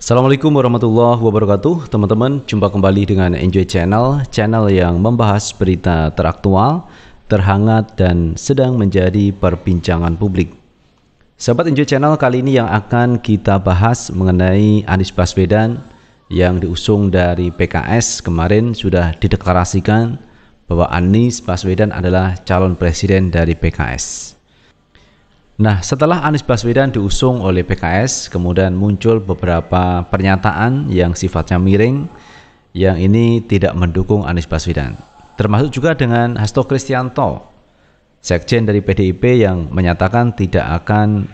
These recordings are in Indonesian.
Assalamualaikum warahmatullahi wabarakatuh. Teman-teman, jumpa kembali dengan Enjoy Channel yang membahas berita teraktual, terhangat, dan sedang menjadi perbincangan publik. Sahabat Enjoy Channel, kali ini yang akan kita bahas mengenai Anies Baswedan yang diusung dari PKS. Kemarin sudah dideklarasikan bahwa Anies Baswedan adalah calon presiden dari PKS. Nah, setelah Anies Baswedan diusung oleh PKS, kemudian muncul beberapa pernyataan yang sifatnya miring, yang ini tidak mendukung Anies Baswedan. Termasuk juga dengan Hasto Kristianto, sekjen dari PDIP, yang menyatakan tidak akan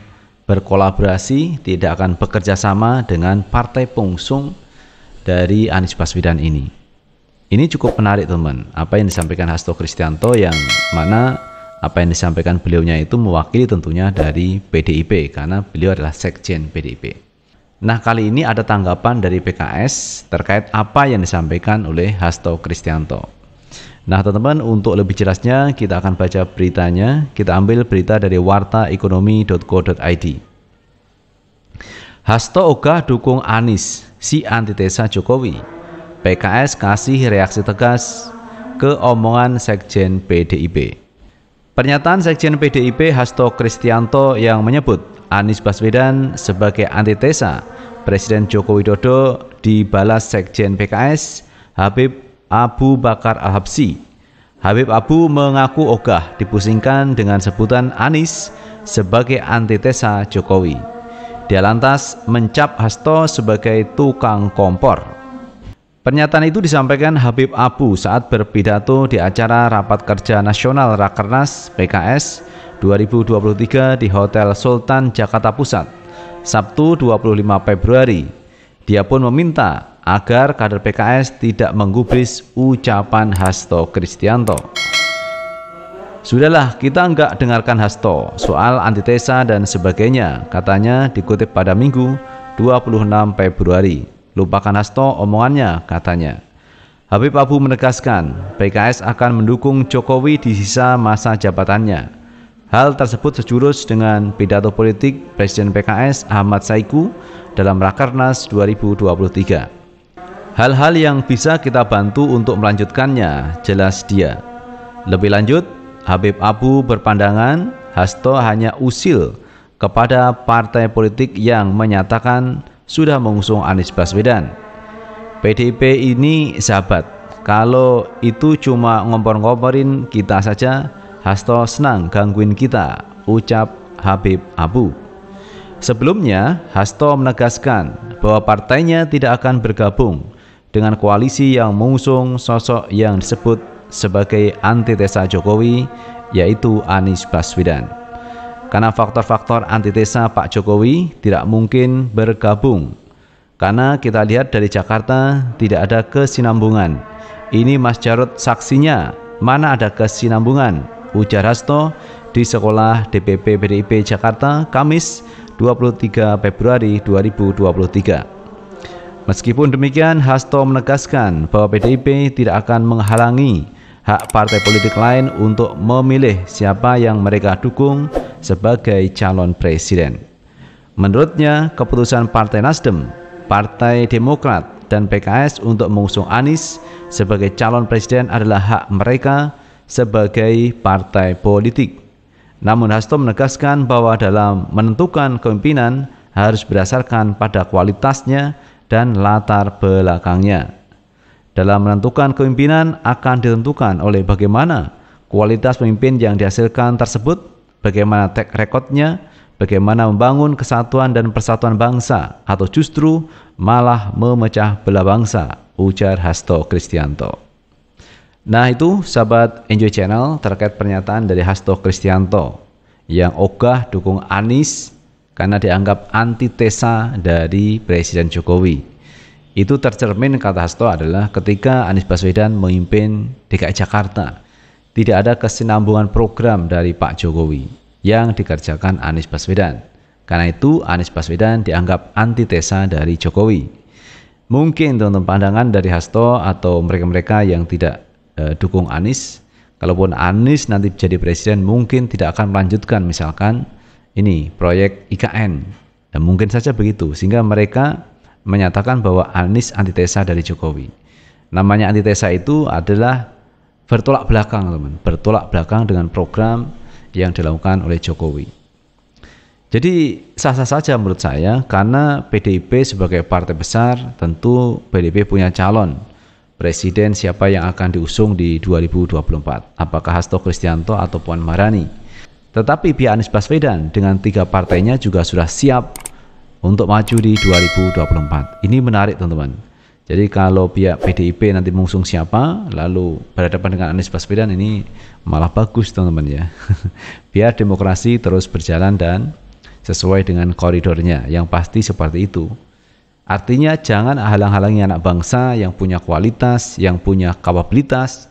berkolaborasi, tidak akan bekerja sama dengan partai pengusung dari Anies Baswedan ini. Ini cukup menarik, teman, apa yang disampaikan Hasto Kristianto, yang mana apa yang disampaikan beliaunya itu mewakili tentunya dari PDIP, karena beliau adalah sekjen PDIP. Nah, kali ini ada tanggapan dari PKS terkait apa yang disampaikan oleh Hasto Kristianto. Nah, teman-teman, untuk lebih jelasnya kita akan baca beritanya. Kita ambil berita dari wartaekonomi.co.id. Hasto ogah dukung Anies, si antitesa Jokowi. PKS kasih reaksi tegas ke omongan sekjen PDIP. Pernyataan sekjen PDIP Hasto Kristianto yang menyebut Anies Baswedan sebagai antitesa Presiden Joko Widodo dibalas sekjen PKS Habib Abu Bakar Al-Habsyi. Habib Abu mengaku ogah dipusingkan dengan sebutan Anies sebagai antitesa Jokowi. Dia lantas mencap Hasto sebagai tukang kompor. Pernyataan itu disampaikan Habib Abu saat berpidato di acara Rapat Kerja Nasional Rakernas PKS 2023 di Hotel Sultan Jakarta Pusat, Sabtu 25 Februari. Dia pun meminta agar kader PKS tidak menggubris ucapan Hasto Kristianto. Sudahlah, kita enggak dengarkan Hasto soal antitesa dan sebagainya, katanya dikutip pada Minggu 26 Februari. Lupakan Hasto omongannya, katanya. Habib Abu menegaskan PKS akan mendukung Jokowi di sisa masa jabatannya. Hal tersebut sejurus dengan pidato politik Presiden PKS Ahmad Saiku dalam Rakernas 2023. Hal-hal yang bisa kita bantu untuk melanjutkannya, jelas dia. Lebih lanjut, Habib Abu berpandangan Hasto hanya usil kepada partai politik yang menyatakan sudah mengusung Anies Baswedan. PDIP ini sahabat, kalau itu cuma ngompor-ngomporin kita saja, Hasto senang gangguin kita, ucap Habib Abu. Sebelumnya, Hasto menegaskan bahwa partainya tidak akan bergabung dengan koalisi yang mengusung sosok yang disebut sebagai antitesa Jokowi, yaitu Anies Baswedan. Karena faktor-faktor antitesa Pak Jokowi tidak mungkin bergabung. Karena kita lihat dari Jakarta tidak ada kesinambungan. Ini Mas Jarod saksinya, mana ada kesinambungan, ujar Hasto di sekolah DPP PDIP Jakarta, Kamis 23 Februari 2023. Meskipun demikian, Hasto menegaskan bahwa PDIP tidak akan menghalangi hak partai politik lain untuk memilih siapa yang mereka dukung sebagai calon presiden. Menurutnya, keputusan Partai Nasdem, Partai Demokrat, dan PKS untuk mengusung Anies sebagai calon presiden adalah hak mereka sebagai partai politik. Namun Hasto menegaskan bahwa dalam menentukan kepemimpinan harus berdasarkan pada kualitasnya dan latar belakangnya. Dalam menentukan kepemimpinan akan ditentukan oleh bagaimana kualitas pemimpin yang dihasilkan tersebut, bagaimana track recordnya, bagaimana membangun kesatuan dan persatuan bangsa, atau justru malah memecah belah bangsa, ujar Hasto Kristianto. Nah, itu sahabat Enjoy Channel terkait pernyataan dari Hasto Kristianto yang ogah dukung Anies karena dianggap antitesa dari Presiden Jokowi. Itu tercermin, kata Hasto, adalah ketika Anies Baswedan memimpin DKI Jakarta. Tidak ada kesinambungan program dari Pak Jokowi yang dikerjakan Anies Baswedan. Karena itu Anies Baswedan dianggap antitesa dari Jokowi. Mungkin teman-teman pandangan dari Hasto atau mereka-mereka yang tidak dukung Anies, kalaupun Anies nanti jadi presiden mungkin tidak akan melanjutkan misalkan ini proyek IKN. Dan mungkin saja begitu, sehingga mereka menyatakan bahwa Anies antitesa dari Jokowi. Namanya antitesa itu adalah bertolak belakang, teman, bertolak belakang dengan program yang dilakukan oleh Jokowi. Jadi sah-sah saja menurut saya, karena PDIP sebagai partai besar tentu PDIP punya calon presiden siapa yang akan diusung di 2024, apakah Hasto Kristianto atau Puan Maharani. Tetapi pihak Anies Baswedan dengan 3 partainya juga sudah siap untuk maju di 2024. Ini menarik, teman-teman. Jadi kalau pihak PDIP nanti mengusung siapa, lalu berhadapan dengan Anies Baswedan, ini malah bagus, teman-teman ya. Biar demokrasi terus berjalan dan sesuai dengan koridornya, yang pasti seperti itu. Artinya jangan halang-halangi anak bangsa yang punya kualitas, yang punya kapabilitas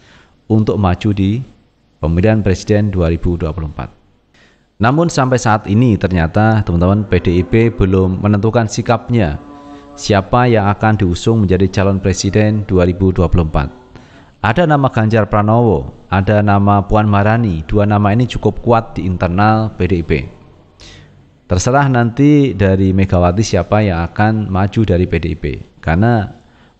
untuk maju di pemilihan presiden 2024. Namun sampai saat ini ternyata teman-teman PDIP belum menentukan sikapnya siapa yang akan diusung menjadi calon presiden 2024. Ada nama Ganjar Pranowo, ada nama Puan Maharani. 2 nama ini cukup kuat di internal PDIP. Terserah nanti dari Megawati siapa yang akan maju dari PDIP. Karena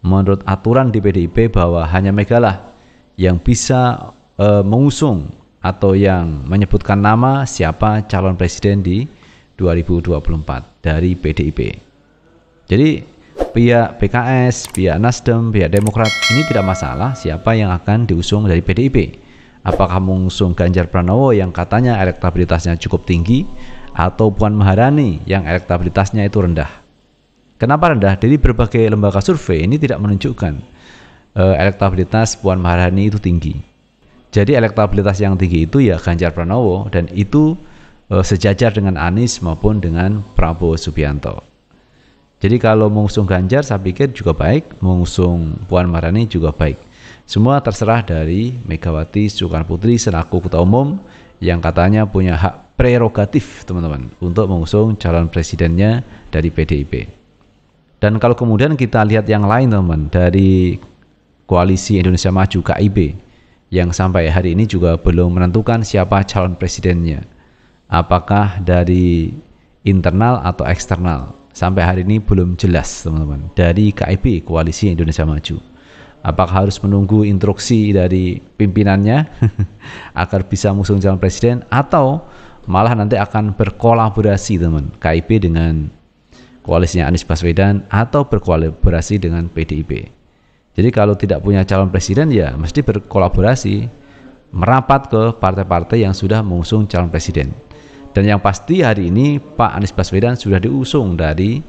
menurut aturan di PDIP bahwa hanya Megalah yang bisa mengusung atau yang menyebutkan nama siapa calon presiden di 2024 dari PDIP. Jadi pihak PKS, pihak Nasdem, pihak Demokrat ini tidak masalah siapa yang akan diusung dari PDIP. Apakah mengusung Ganjar Pranowo yang katanya elektabilitasnya cukup tinggi, atau Puan Maharani yang elektabilitasnya itu rendah. Kenapa rendah? Dari berbagai lembaga survei ini tidak menunjukkan elektabilitas Puan Maharani itu tinggi. Jadi elektabilitas yang tinggi itu ya Ganjar Pranowo, dan itu sejajar dengan Anies maupun dengan Prabowo Subianto. Jadi kalau mengusung Ganjar saya pikir juga baik, mengusung Puan Maharani juga baik. Semua terserah dari Megawati Soekarnoputri selaku Ketua Umum yang katanya punya hak prerogatif, teman-teman, untuk mengusung calon presidennya dari PDIP. Dan kalau kemudian kita lihat yang lain, teman-teman, dari Koalisi Indonesia Maju KIB yang sampai hari ini juga belum menentukan siapa calon presidennya. Apakah dari internal atau eksternal? Sampai hari ini belum jelas, teman-teman, dari KIB, Koalisi Indonesia Maju. Apakah harus menunggu instruksi dari pimpinannya agar bisa mengusung calon presiden, atau malah nanti akan berkolaborasi, teman, KIB dengan koalisinya Anies Baswedan atau berkolaborasi dengan PDIP. Jadi kalau tidak punya calon presiden ya mesti berkolaborasi, merapat ke partai-partai yang sudah mengusung calon presiden. Dan yang pasti hari ini Pak Anies Baswedan sudah diusung dari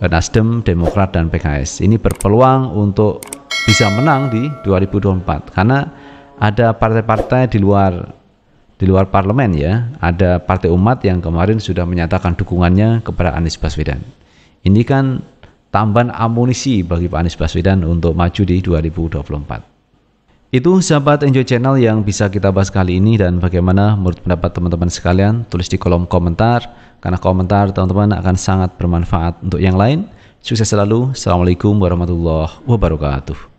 Nasdem, Demokrat, dan PKS. Ini berpeluang untuk bisa menang di 2024 karena ada partai-partai di luar parlemen ya. Ada Partai Umat yang kemarin sudah menyatakan dukungannya kepada Anies Baswedan. Ini kan tambahan amunisi bagi Pak Anies Baswedan untuk maju di 2024. Itu sahabat Enjoy Channel yang bisa kita bahas kali ini, dan bagaimana menurut pendapat teman-teman sekalian, tulis di kolom komentar, karena komentar teman-teman akan sangat bermanfaat untuk yang lain. Sukses selalu. Assalamualaikum warahmatullahi wabarakatuh.